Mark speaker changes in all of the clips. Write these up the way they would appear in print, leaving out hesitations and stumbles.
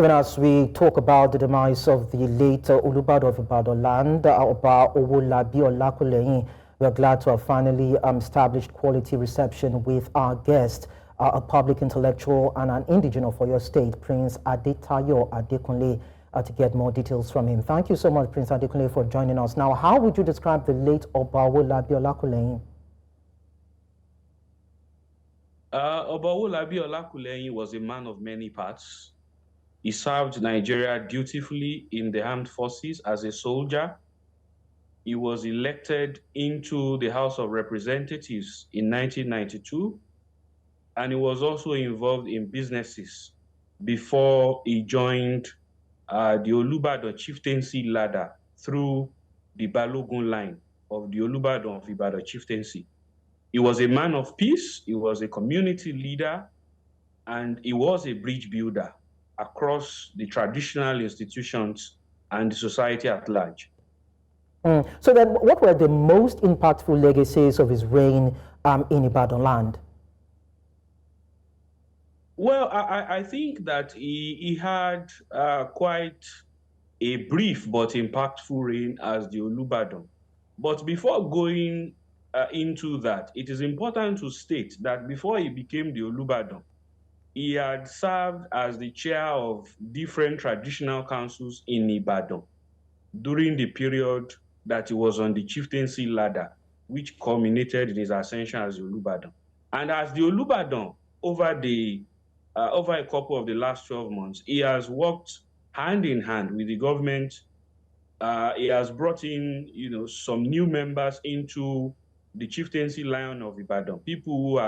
Speaker 1: Even as we talk about the demise of the late Olubadan of Ibadanland, Oba Owolabi Olakulehin, we are glad to have finally established quality reception with our guest, a public intellectual and an indigene of Òyó State, Prince Adetayo Adekunle, to get more details from him. Thank you so much, Prince Adekunle, for joining us. Now, how would you describe the late Oba Owolabi Olakulehin?
Speaker 2: Oba Owolabi Olakulehin was a man of many parts. He served Nigeria dutifully in the armed forces as a soldier. He was elected into the House of Representatives in 1992, and he was also involved in businesses before he joined the Olubadan chieftaincy ladder through the Balogun line of the Olubadan of Ibadan chieftaincy. He was a man of peace, he was a community leader, and he was a bridge builder across the traditional institutions and the society at large.
Speaker 1: So then, what were the most impactful legacies of his reign in Ibadanland?
Speaker 2: Well, I think that he had quite a brief but impactful reign as the Olubadan. But before going into that, it is important to state that before he became the Olubadan, he had served as the chair of different traditional councils in Ibadan during the period that he was on the chieftaincy ladder, which culminated in his ascension as the Olubadan. And as the Olubadan, over a couple of the last 12 months, he has worked hand in hand with the government. He has brought in, some new members into the chieftaincy line of Ibadan, people who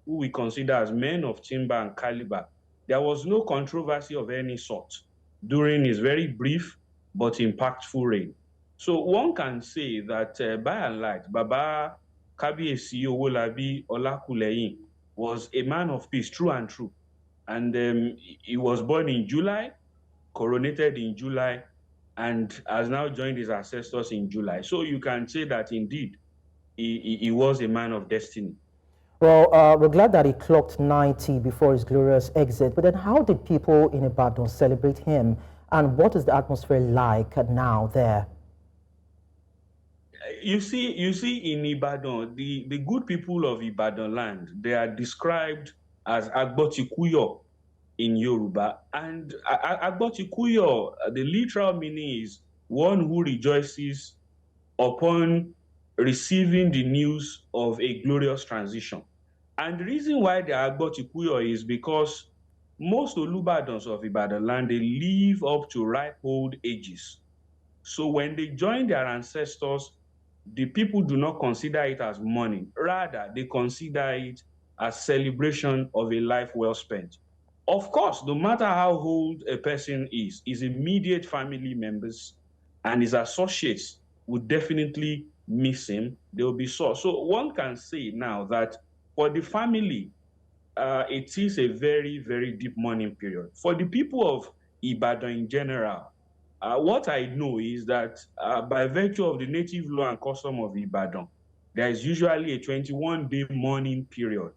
Speaker 2: we consider as men of timber and caliber. There was no controversy of any sort during his very brief but impactful reign. So one can say that by and large, Baba Kabiyesi Owolabi Olakulehin was a man of peace, true and true. And he was born in July, coronated in July, and has now joined his ancestors in July. So you can say that indeed he was a man of destiny.
Speaker 1: Well, we're glad that he clocked 90 before his glorious exit. But then how did people in Ibadan celebrate him? And what is the atmosphere like now there?
Speaker 2: You see in Ibadan, the good people of Ibadanland, they are described as Agbotikuyo in Yoruba. And Agbotikuyo, the literal meaning is one who rejoices upon receiving the news of a glorious transition. And the reason why they are Agbotikuyo is because most Olubadans of Ibadanland, they live up to ripe old ages. So when they join their ancestors, the people do not consider it as mourning. Rather, they consider it as celebration of a life well spent. Of course, no matter how old a person is, his immediate family members and his associates would definitely miss him. They will be sore. So one can say now that for the family, it is a very, very deep mourning period. For the people of Ibadan in general, what I know is that by virtue of the native law and custom of Ibadan, there is usually a 21-day mourning period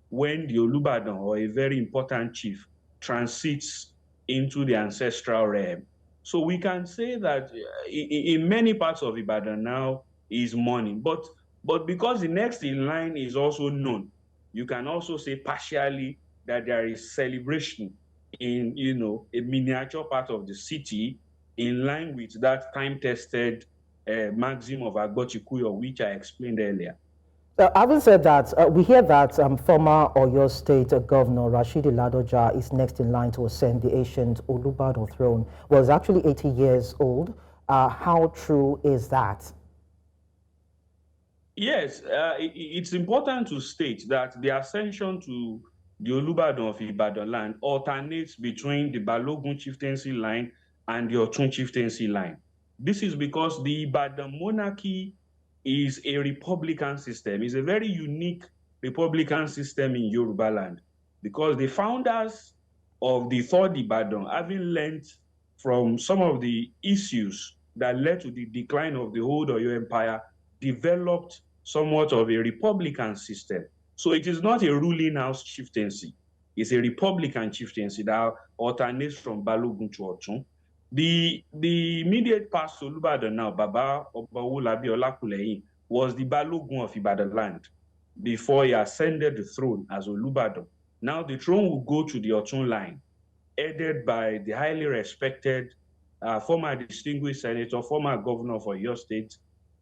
Speaker 2: when the Olubadan, or a very important chief, transits into the ancestral realm. So we can say that in many parts of Ibadan now is mourning, but because the next in line is also known, you can also say partially that there is celebration in a miniature part of the city, in line with that time-tested maxim of Agbotikuyo, which I explained earlier.
Speaker 1: Having said that, we hear that former Òyó State Governor Rashidi Ladoja is next in line to ascend the ancient Olubadan throne. Well, he's actually 80 years old. How true is that?
Speaker 2: Yes, it's important to state that the ascension to the Olubadan of Ibadanland alternates between the Balogun chieftaincy line and the Otun chieftaincy line. This is because the Ibadan monarchy is a republican system. It's a very unique republican system in Yorubaland, because the founders of the third Ibadan, having learned from some of the issues that led to the decline of the old Oyo Empire, developed somewhat of a republican system. So it is not a ruling house chieftaincy. It's a republican chieftaincy that alternates from Balogun to Otun. The immediate past Olubadan now, Baba Oba Owolabi Olakulehin, was the Balogun of Ibadanland before he ascended the throne as Olubadan. Now the throne will go to the Otun line, headed by the highly respected former distinguished senator, former governor of Òyó State,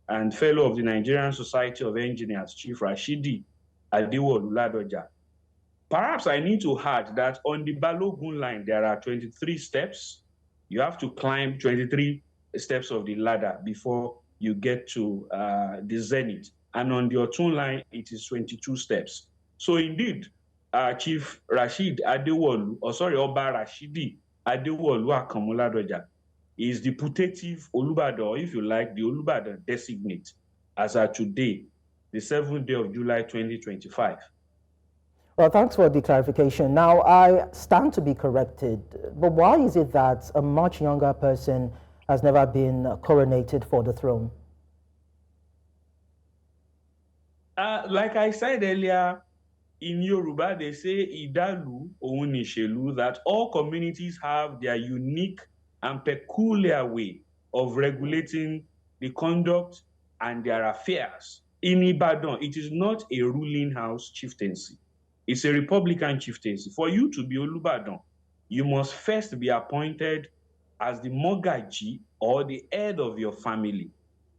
Speaker 2: and fellow of the Nigerian Society of Engineers, Chief Rashidi Adewolu. Perhaps I need to add that on the Balogun line, there are 23 steps. You have to climb 23 steps of the ladder before you get to the zenith. And on the Otun line, it is 22 steps. So indeed, Chief Rashid Adewolu, Oba Rashidi Adewolu Akamuladoja, is the putative Olubadan, or if you like, the Olubadan designate as of today, the 7th day of July 2025.
Speaker 1: Well, thanks for the clarification. Now, I stand to be corrected, but why is it that a much younger person has never been coronated for the throne?
Speaker 2: Like I said earlier, in Yoruba, they say Idalu Ounishelu, that all communities have their unique and peculiar way of regulating the conduct and their affairs. In Ibadan, it is not a ruling house chieftaincy. It's a Republican chieftaincy. For you to be Olubadan, you must first be appointed as the Mogaji or the head of your family.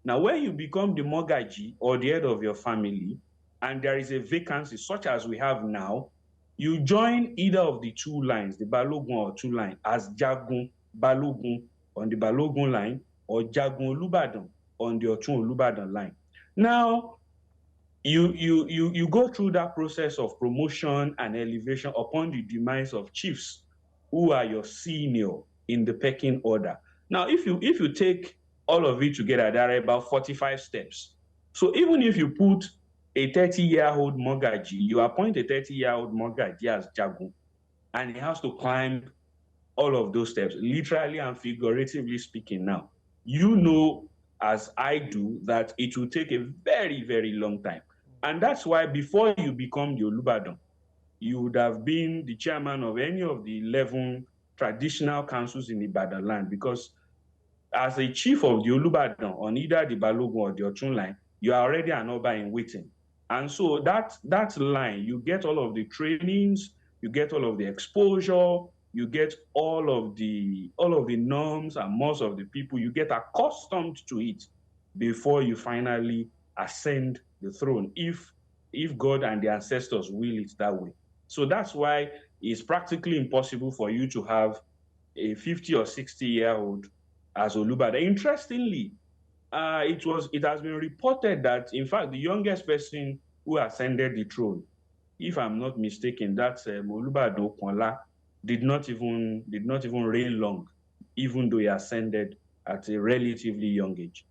Speaker 2: Now, when you become the Mogaji or the head of your family, and there is a vacancy such as we have now, you join either of the two lines, the Balogun or Otun line, as Jagun Balogun on the Balogun line or Jagun Olubadan on the Otun Olubadan line. Now, you go through that process of promotion and elevation upon the demise of chiefs who are your senior in the pecking order. Now, if you take all of it together, there are about 45 steps. So even if you put a 30-year-old Mogaji, you appoint a 30-year-old Mogaji as Jagun, and he has to climb all of those steps, literally and figuratively speaking. Now, you know, as I do, that it will take a very, very long time. And that's why before you become the Olubadan, you would have been the chairman of any of the 11 traditional councils in Ibadanland, because as a chief of the Olubadan on either the Balogun or the Otun line, you are already an Oba in waiting. And so that line, you get all of the trainings, you get all of the exposure, you get all of the norms and most of the people, you get accustomed to it before you finally ascend the throne, if God and the ancestors will it that way. So that's why it's practically impossible for you to have a 50 or 60-year-old as Olubadan. Interestingly, it has been reported that, in fact, the youngest person who ascended the throne, if I'm not mistaken, that's Olubadan Okonla, did not even reign long, even though he ascended at a relatively young age.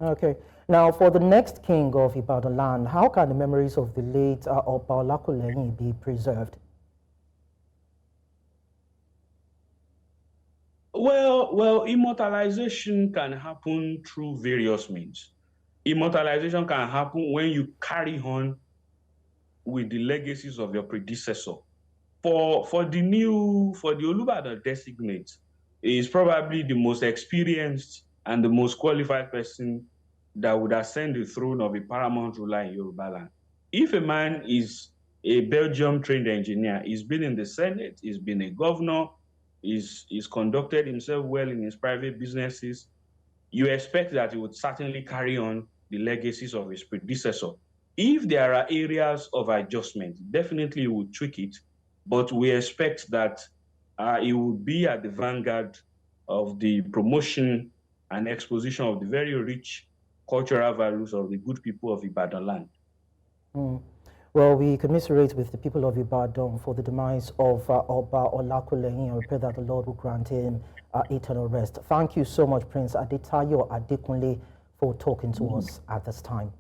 Speaker 1: Okay. Now, for the next king of Ibadanland, how can the memories of the late Oba Olakulehin be preserved?
Speaker 2: Well, immortalization can happen through various means. Immortalization can happen when you carry on with the legacies of your predecessor. For the Olubadan designate, is probably the most experienced and the most qualified person that would ascend the throne of a paramount ruler in Yorubaland. If a man is a Belgium-trained engineer, he's been in the Senate, he's been a governor, he's conducted himself well in his private businesses, you expect that he would certainly carry on the legacies of his predecessor. If there are areas of adjustment, definitely he would tweak it, but we expect that he would be at the vanguard of the promotion and exposition of the very rich cultural values of the good people of Ibadanland.
Speaker 1: Well, we commiserate with the people of Ibadan for the demise of Oba Olakulehin. We pray that the Lord will grant him eternal rest. Thank you so much, Prince Adetayo Adekunle, for talking to us at this time.